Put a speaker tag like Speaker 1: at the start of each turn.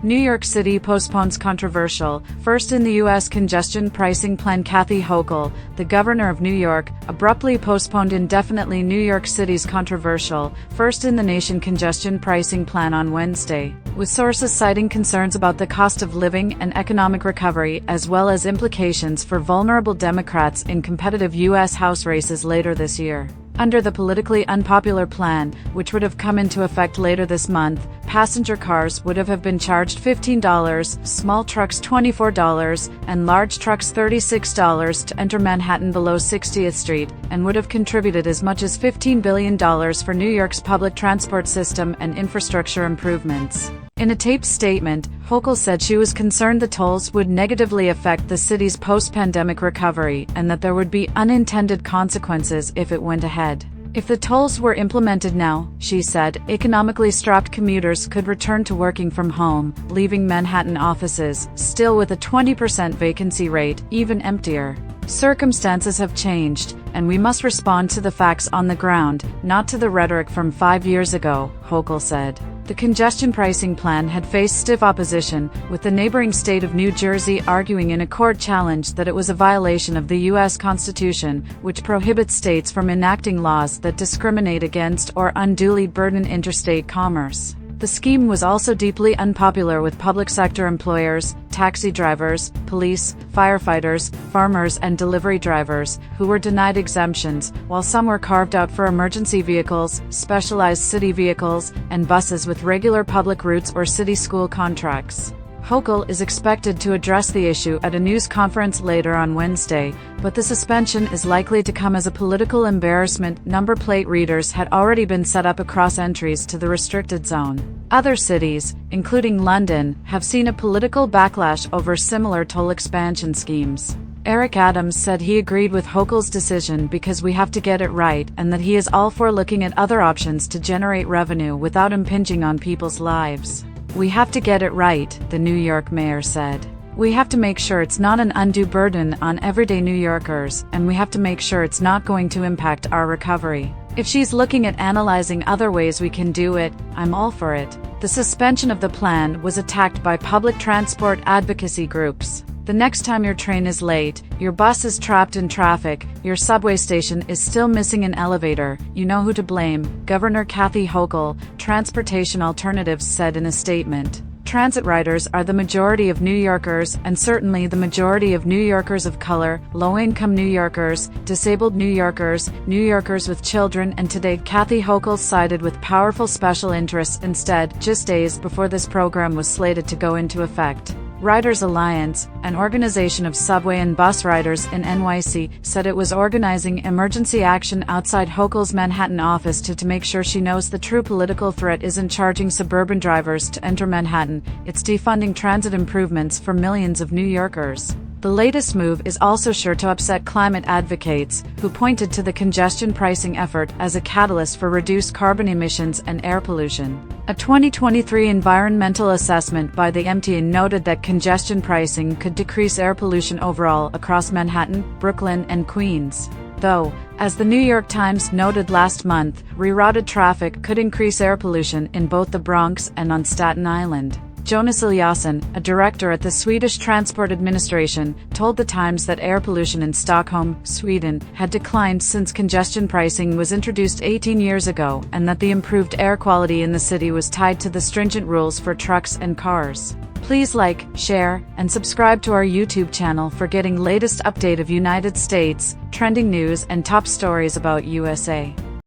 Speaker 1: New York City postpones controversial, first in the U.S. congestion pricing plan. Kathy Hochul, the governor of New York, abruptly postponed indefinitely New York City's controversial, first in the nation congestion pricing plan on Wednesday, with sources citing concerns about the cost of living and economic recovery, as well as implications for vulnerable Democrats in competitive U.S. House races later this year. Under the politically unpopular plan, which would have come into effect later this month, passenger cars would have been charged $15, small trucks $24, and large trucks $36 to enter Manhattan below 60th Street, and would have contributed as much as $15 billion for New York's public transport system and infrastructure improvements. In a taped statement, Hochul said she was concerned the tolls would negatively affect the city's post-pandemic recovery and that there would be unintended consequences if it went ahead. If the tolls were implemented now, she said, economically strapped commuters could return to working from home, leaving Manhattan offices, still with a 20% vacancy rate, even emptier. Circumstances have changed, and we must respond to the facts on the ground, not to the rhetoric from 5 years ago, Hochul said. The congestion pricing plan had faced stiff opposition, with the neighboring state of New Jersey arguing in a court challenge that it was a violation of the U.S. Constitution, which prohibits states from enacting laws that discriminate against or unduly burden interstate commerce. The scheme was also deeply unpopular with public sector employers, taxi drivers, police, firefighters, farmers, and delivery drivers, who were denied exemptions, while some were carved out for emergency vehicles, specialized city vehicles, and buses with regular public routes or city school contracts. Hochul is expected to address the issue at a news conference later on Wednesday, but the suspension is likely to come as a political embarrassment. Number plate readers had already been set up across entries to the restricted zone. Other cities, including London, have seen a political backlash over similar toll expansion schemes. Eric Adams said he agreed with Hochul's decision because we have to get it right, and that he is all for looking at other options to generate revenue without impinging on people's lives. We have to get it right, the New York mayor said. We have to make sure it's not an undue burden on everyday New Yorkers, and we have to make sure it's not going to impact our recovery. If she's looking at analyzing other ways we can do it, I'm all for it. The suspension of the plan was attacked by public transport advocacy groups. The next time your train is late, your bus is trapped in traffic, your subway station is still missing an elevator, you know who to blame, Governor Kathy Hochul, Transportation Alternatives said in a statement. Transit riders are the majority of New Yorkers, and certainly the majority of New Yorkers of color, low-income New Yorkers, disabled New Yorkers with children, and today Kathy Hochul sided with powerful special interests instead, just days before this program was slated to go into effect. Riders Alliance, an organization of subway and bus riders in NYC, said it was organizing emergency action outside Hochul's Manhattan office to make sure she knows the true political threat isn't charging suburban drivers to enter Manhattan, it's defunding transit improvements for millions of New Yorkers. The latest move is also sure to upset climate advocates, who pointed to the congestion pricing effort as a catalyst for reduced carbon emissions and air pollution. A 2023 environmental assessment by the MTA noted that congestion pricing could decrease air pollution overall across Manhattan, Brooklyn, and Queens. Though, as the New York Times noted last month, rerouted traffic could increase air pollution in both the Bronx and on Staten Island. Jonas Eliasson, a director at the Swedish Transport Administration, told the Times that air pollution in Stockholm, Sweden, had declined since congestion pricing was introduced 18 years ago, and that the improved air quality in the city was tied to the stringent rules for trucks and cars. Please like, share, and subscribe to our YouTube channel for getting latest update of United States, trending news, and top stories about USA.